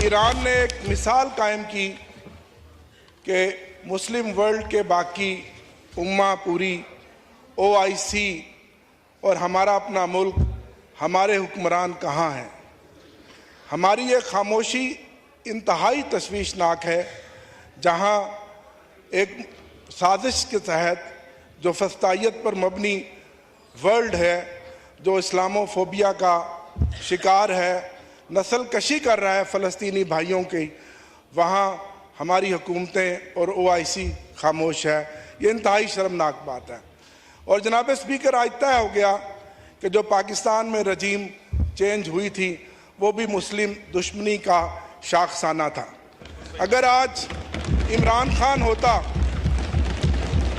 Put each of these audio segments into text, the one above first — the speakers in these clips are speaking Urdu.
ایران نے ایک مثال قائم کی کہ مسلم ورلڈ کے باقی امہ پوری OIC اور ہمارا اپنا ملک ہمارے حکمران کہاں ہیں. ہماری یہ خاموشی انتہائی تشویشناک ہے جہاں ایک سازش کے تحت جو فسطائیت پر مبنی ورلڈ ہے، جو اسلاموفوبیا کا شکار ہے، نسل کشی کر رہا ہے فلسطینی بھائیوں کی، وہاں ہماری حکومتیں اور OIC خاموش ہے. یہ انتہائی شرمناک بات ہے. اور جناب اسپیکر، آج طے ہو گیا کہ جو پاکستان میں رجیم چینج ہوئی تھی وہ بھی مسلم دشمنی کا شاخسانہ تھا. اگر آج عمران خان ہوتا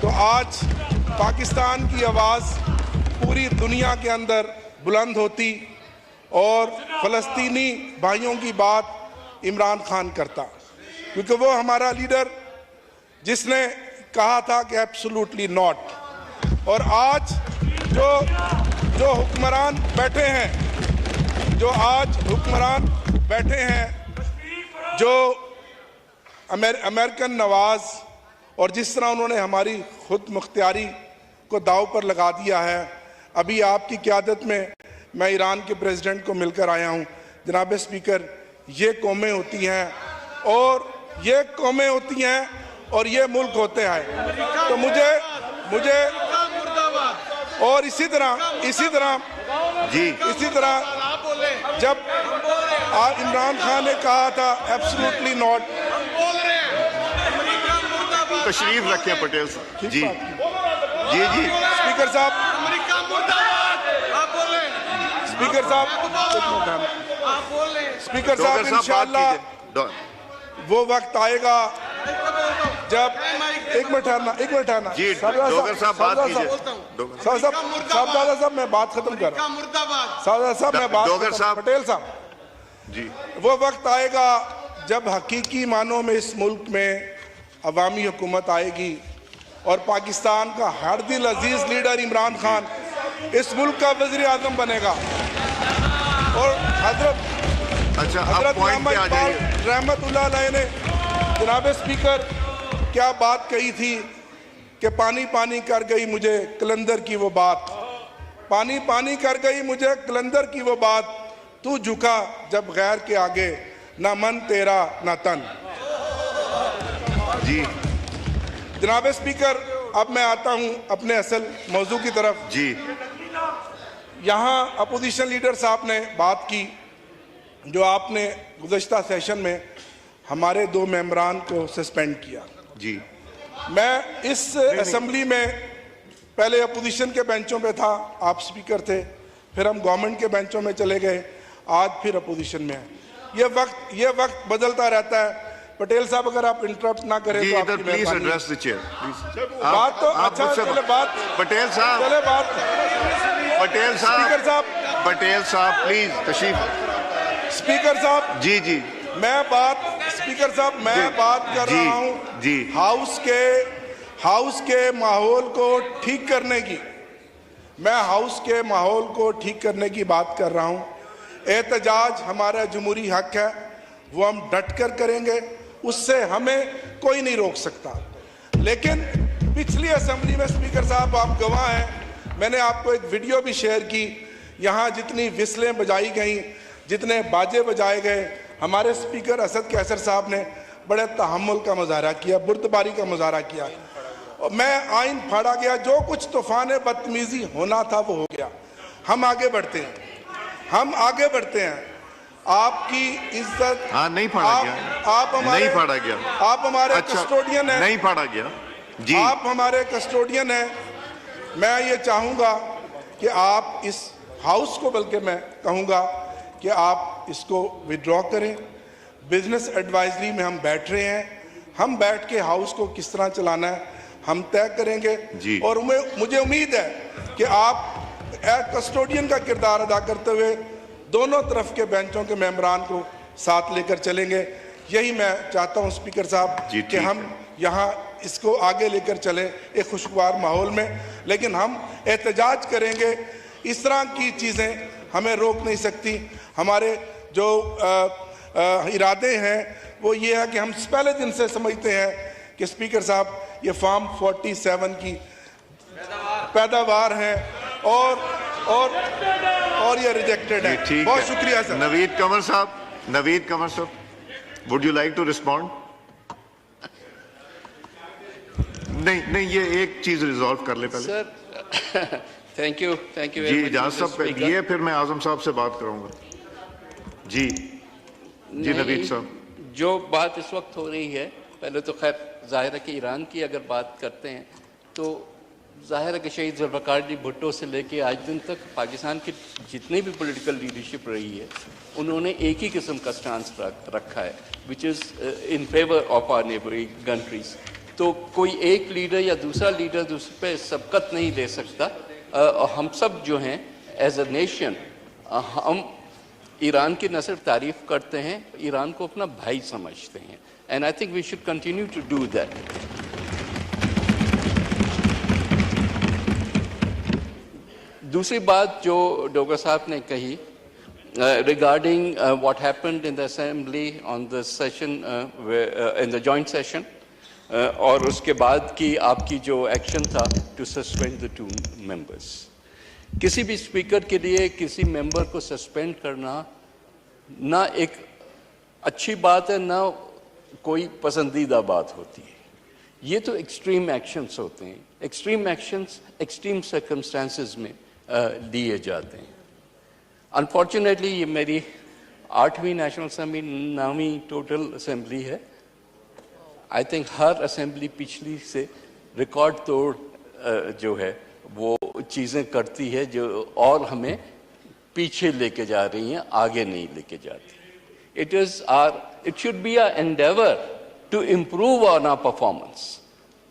تو آج پاکستان کی آواز پوری دنیا کے اندر بلند ہوتی اور فلسطینی بھائیوں کی بات عمران خان کرتا، کیونکہ وہ ہمارا لیڈر جس نے کہا تھا کہ ایبسولوٹلی ناٹ. اور آج جو حکمران بیٹھے ہیں، جو امریکن نواز، اور جس طرح انہوں نے ہماری خود مختاری کو داؤ پر لگا دیا ہے. ابھی آپ کی قیادت میں میں ایران کے پریزیڈنٹ کو مل کر آیا ہوں. جناب اسپیکر، یہ قومیں ہوتی ہیں اور یہ ملک ہوتے ہیں. تو مجھے اور اسی طرح جب عمران خان نے کہا تھا ایبسولوٹلی ناٹ. تشریف رکھیں پٹیل صاحب. جی اسپیکر صاحب انشاءاللہ وہ وقت آئے گا جب ایک منٹ ٹھہرنا. صاحبزادہ صاحب میں بات ختم کر رہا ہوں. پٹیل صاحب، وہ وقت آئے گا جب حقیقی معنوں میں اس ملک میں عوامی حکومت آئے گی اور پاکستان کا ہر دل عزیز لیڈر عمران خان اس ملک کا وزیر اعظم بنے گا. اور حضرت علامہ اقبال رحمت اللہ علیہ نے جناب اسپیکر کیا بات کہی تھی کہ پانی پانی کر گئی مجھے کلندر کی وہ بات، پانی پانی کر گئی مجھے کلندر کی وہ بات، تو جھکا جب غیر کے آگے، نہ من تیرا نہ تن. جناب اسپیکر، اب میں آتا ہوں اپنے اصل موضوع کی طرف. یہاں اپوزیشن لیڈر صاحب نے بات کی جو آپ نے گزشتہ سیشن میں ہمارے 2 ممبران کو سسپینڈ کیا. میں اس اسمبلی میں پہلے اپوزیشن کے بینچوں پہ تھا، آپ اسپیکر تھے، پھر ہم گورنمنٹ کے بینچوں میں چلے گئے، آج پھر اپوزیشن میں ہیں. یہ وقت بدلتا رہتا ہے. پٹیل صاحب اگر آپ انٹرپٹ نہ کریں تو آپ کی مہربانی. بات تو اچھا چلے بات پٹیل صاحب پلیز تشریف. اسپیکر صاحب میں بات کر رہا ہوں ہاؤس کے ماحول کو ٹھیک کرنے کی. میں ہاؤس کے ماحول کو ٹھیک کرنے کی بات کر رہا ہوں. احتجاج ہمارا جمہوری حق ہے، وہ ہم ڈٹ کر کریں گے، اس سے ہمیں کوئی نہیں روک سکتا. لیکن پچھلی اسمبلی میں اسپیکر صاحب آپ گواہ ہیں، میں نے آپ کو ایک ویڈیو بھی شیئر کی. یہاں جتنی وسلیں بجائی گئیں، جتنے باجے بجائے گئے، ہمارے اسپیکر اسد کیسر صاحب نے بڑے تحمل کا مظاہرہ کیا، بردباری کا مظاہرہ کیا. میں آئین پھاڑا گیا، جو کچھ طوفان بدتمیزی ہونا تھا وہ ہو گیا. ہم آگے بڑھتے ہیں. آپ کی عزت نہیں پھاڑا گیا. آپ ہمارے کسٹوڈین ہیں. نہیں پھاڑا گیا. آپ ہمارے کسٹوڈین ہیں. میں یہ چاہوں گا کہ آپ اس ہاؤس کو، بلکہ میں کہوں گا کہ آپ اس کو وڈرا کریں. بزنس ایڈوائزری میں ہم بیٹھ رہے ہیں، ہم بیٹھ کے ہاؤس کو کس طرح چلانا ہے ہم طے کریں گے. اور مجھے امید ہے کہ آپ کسٹوڈین کا کردار ادا کرتے ہوئے دونوں طرف کے بینچوں کے ممبران کو ساتھ لے کر چلیں گے. یہی میں چاہتا ہوں اسپیکر صاحب کہ ہم یہاں اس کو آگے لے کر چلیں ایک خوشگوار ماحول میں. لیکن ہم احتجاج کریں گے، اس طرح کی چیزیں ہمیں روک نہیں سکتی. ہمارے جو ارادے ہیں وہ یہ ہے کہ ہم پہلے دن سے سمجھتے ہیں کہ اسپیکر صاحب یہ فارم 47 کی پیداوار ہے اور یہ ریجیکٹڈ ہے. ٹھیک بہت ہے. شکریہ سر. Naveed Kanwar sahib would you like to respond? نہیں یہ ایک چیز ریزالو کر لے پہلے. سر تھینک یو جی اجازت صاحب یہ پھر میں اعظم صاحب سے بات کروں گا. جی نوید صاحب. جو بات اس وقت ہو رہی ہے، پہلے تو خیر ظاہر ہے کہ ایران کی اگر بات کرتے ہیں تو ظاہر ہے کہ شہید ذوالفقار جی بھٹو سے لے کے آج دن تک پاکستان کی جتنی بھی پولیٹیکل لیڈرشپ رہی ہے انہوں نے ایک ہی قسم کا سٹانس رکھا ہے which is in favour of our neighbouring countries. تو کوئی ایک لیڈر یا دوسرا لیڈر اس پہ سبقت نہیں لے سکتا. ہم سب جو ہیں ایز اے نیشن ہم ایران کی نہ صرف تعریف کرتے ہیں، ایران کو اپنا بھائی سمجھتے ہیں. And I think we should continue to do that. دوسری بات جو ڈوگر صاحب نے کہی regarding what happened in the assembly on the session in the joint session اور اس کے بعد کی آپ کی جو ایکشن تھا ٹو سسپینڈ دا 2 ممبرس. کسی بھی اسپیکر کے لیے کسی ممبر کو سسپینڈ کرنا نہ ایک اچھی بات ہے نہ کوئی پسندیدہ بات ہوتی ہے. یہ تو ایکسٹریم ایکشنز ہوتے ہیں. ایکسٹریم ایکشنز ایکسٹریم سرکمسٹانسز میں لیے جاتے ہیں. انفارچونیٹلی یہ میری 8ویں نیشنل اسمبلی 9ویں ٹوٹل اسمبلی ہے. آئی تھنک ہر اسمبلی پچھلی سے ریکارڈ توڑ جو ہے وہ چیزیں کرتی ہے جو اور ہمیں پیچھے لے کے جا رہی ہیں، آگے نہیں لے کے جاتی. It should be our endeavor to improve on our performance.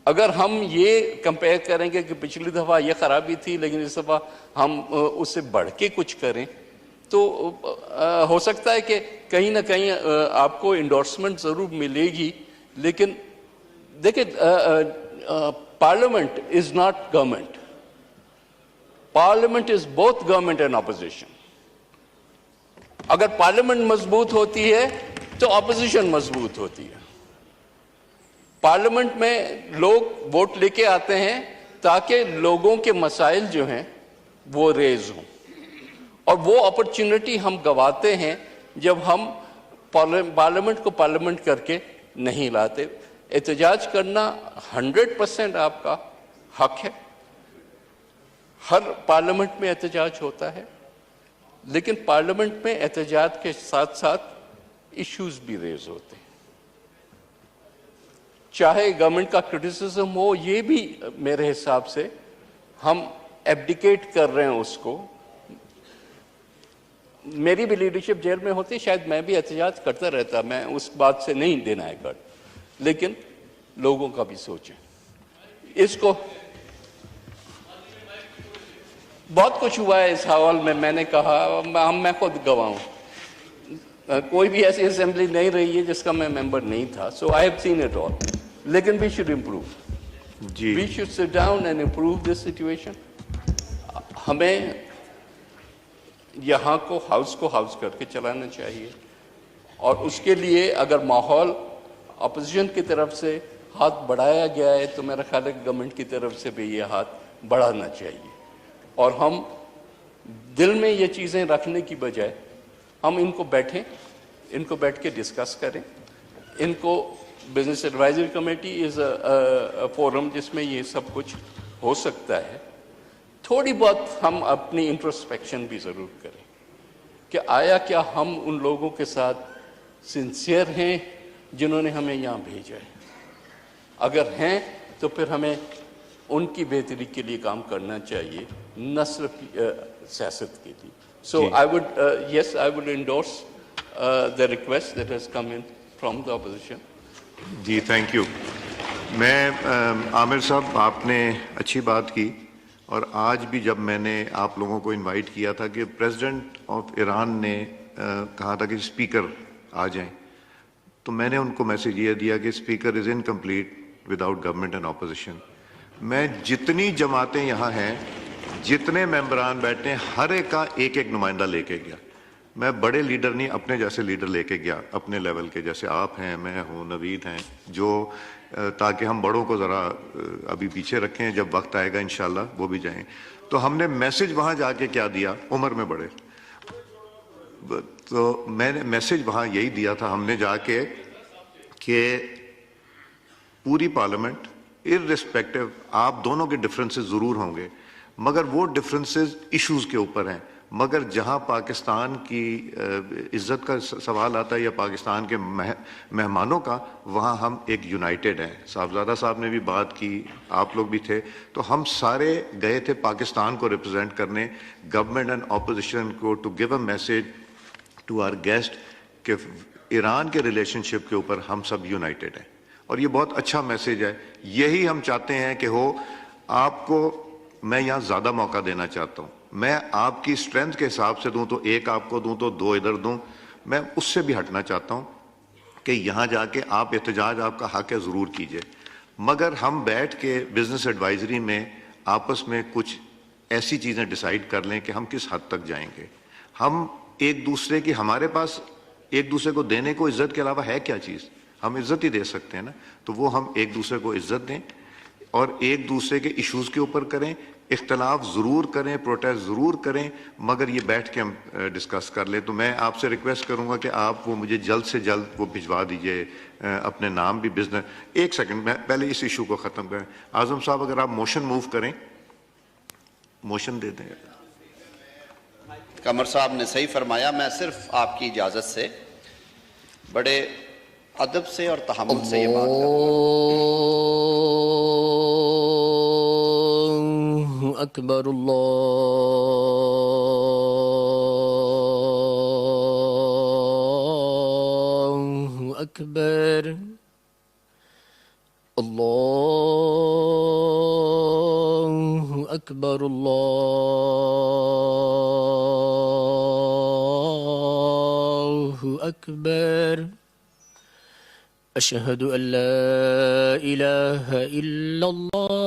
اگر ہم یہ کمپیئر کریں گے کہ پچھلی دفعہ یہ خرابی تھی لیکن اس دفعہ ہم اس سے بڑھ کے کچھ کریں تو ہو سکتا ہے کہ کہیں نہ کہیں آپ کو انڈورسمنٹ ضرور ملے گی. لیکن دیکھیں parliament is not government. Parliament is both government and opposition. اگر پارلیمنٹ مضبوط ہوتی ہے تو اپوزیشن مضبوط ہوتی ہے. پارلیمنٹ میں لوگ ووٹ لے کے آتے ہیں تاکہ لوگوں کے مسائل جو ہیں وہ ریز ہوں، اور وہ اپرچونٹی ہم گواتے ہیں جب ہم پارلیمنٹ کو پارلیمنٹ کر کے نہیں لاتے. احتجاج کرنا 100% آپ کا حق ہے. ہر پارلیمنٹ میں احتجاج ہوتا ہے، لیکن پارلیمنٹ میں احتجاج کے ساتھ ساتھ ایشوز بھی ریز ہوتے ہیں. چاہے گورنمنٹ کا کرٹیسزم ہو، یہ بھی میرے حساب سے ہم ایبڈیکیٹ کر رہے ہیں اس کو. میری بھی لیڈرشپ جیل میں ہوتی، شاید میں بھی احتجاج کرتا رہتا، میں اس بات سے نہیں ڈینائی کرتا، لیکن لوگوں کا بھی سوچیں. اس کو بہت کچھ ہوا ہے اس حوال میں. میں نے کہا میں خود گواہ ہوں، کوئی بھی ایسی اسمبلی نہیں رہی ہے جس کا میں ممبر نہیں تھا. So I have seen it all. لیکن we should improve. We should sit down and improve this situation. ہمیں یہاں کو ہاؤس کر کے چلانا چاہیے، اور اس کے لیے اگر ماحول اپوزیشن کی طرف سے ہاتھ بڑھایا گیا ہے تو میرا خیال ہے کہ گورنمنٹ کی طرف سے بھی یہ ہاتھ بڑھانا چاہیے. اور ہم دل میں یہ چیزیں رکھنے کی بجائے ہم ان کو بیٹھ کے ڈسکس کریں. ان کو بزنس ایڈوائزری کمیٹی از اے فورم جس میں یہ سب کچھ ہو سکتا ہے. تھوڑی بہت ہم اپنی انٹروسپیکشن بھی ضرور کریں کہ آیا کیا ہم ان لوگوں کے ساتھ سنسیئر ہیں جنہوں نے ہمیں یہاں بھیجا ہے. اگر ہیں تو پھر ہمیں ان کی بہتری کے لیے کام کرنا چاہیے، نہ صرف سیاست کے لیے. So I would endorse the request that has come in from the opposition. جی تھینک یو. میں عامر صاحب آپ نے اچھی بات کی، اور آج بھی جب میں نے آپ لوگوں کو انوائٹ کیا تھا کہ پریزیڈنٹ آف ایران نے کہا تھا کہ اسپیکر آ جائیں، تو میں نے ان کو میسیج یہ دیا کہ speaker is incomplete without government and opposition. میں جتنی جماعتیں یہاں ہیں، جتنے ممبران بیٹھے ہیں، ہر ایک کا ایک نمائندہ لے کے گیا. میں بڑے لیڈر نہیں اپنے جیسے لیڈر لے کے گیا, اپنے لیول کے, جیسے آپ ہیں, میں ہوں, نوید ہیں, جو تاکہ ہم بڑوں کو ذرا ابھی پیچھے رکھیں, جب وقت آئے گا انشاءاللہ وہ بھی جائیں. تو ہم نے میسج وہاں جا کے کیا دیا, عمر میں بڑے, تو میں نے میسج وہاں یہی دیا تھا ہم نے جا کے کہ پوری پارلیمنٹ ارسپیکٹو, آپ دونوں کے ڈفرینسز ضرور ہوں گے مگر وہ ڈفرینسز ایشوز کے اوپر ہیں, مگر جہاں پاکستان کی عزت کا سوال آتا ہے یا پاکستان کے مہمانوں کا, وہاں ہم ایک یونائٹڈ ہیں. صاحبزادہ صاحب نے بھی بات کی, آپ لوگ بھی تھے, تو ہم سارے گئے تھے پاکستان کو ریپرزینٹ کرنے, گورنمنٹ اینڈ اپوزیشن کو, to give a message to our guest کہ ایران کے ریلیشن شپ کے اوپر ہم سب یونائٹڈ ہیں. اور یہ بہت اچھا میسج ہے, یہی ہم چاہتے ہیں کہ ہو. آپ کو میں یہاں زیادہ موقع دینا چاہتا ہوں, میں آپ کی اسٹرینتھ کے حساب سے دوں تو ایک آپ کو دوں تو دو ادھر دوں, میں اس سے بھی ہٹنا چاہتا ہوں کہ یہاں جا کے آپ احتجاج, آپ کا حق ہے, ضرور کیجئے, مگر ہم بیٹھ کے بزنس ایڈوائزری میں آپس میں کچھ ایسی چیزیں ڈیسائیڈ کر لیں کہ ہم کس حد تک جائیں گے. ہم ایک دوسرے کی, ہمارے پاس ایک دوسرے کو دینے کو عزت کے علاوہ ہے کیا چیز, ہم عزت ہی دے سکتے ہیں نا, تو وہ ہم ایک دوسرے کو عزت دیں اور ایک دوسرے کے ایشوز کے اوپر کریں, اختلاف ضرور کریں, پروٹیسٹ ضرور کریں, مگر یہ بیٹھ کے ہم ڈسکس کر لیں. تو میں آپ سے ریکویسٹ کروں گا کہ آپ وہ مجھے جلد سے جلد وہ بھجوا دیجئے, اپنے نام بھی, بزنس. ایک سیکنڈ, میں پہلے اس ایشو کو ختم کریں. اعظم صاحب اگر آپ موشن موو کریں, موشن دے دیں. قمر صاحب نے صحیح فرمایا. میں صرف آپ کی اجازت سے بڑے ادب سے اور تحمل سے یہ بات اللہ اکبر, اللہ اکبر, اللہ اکبر, اللہ اکبر. اشہد ان لا الہ الا اللہ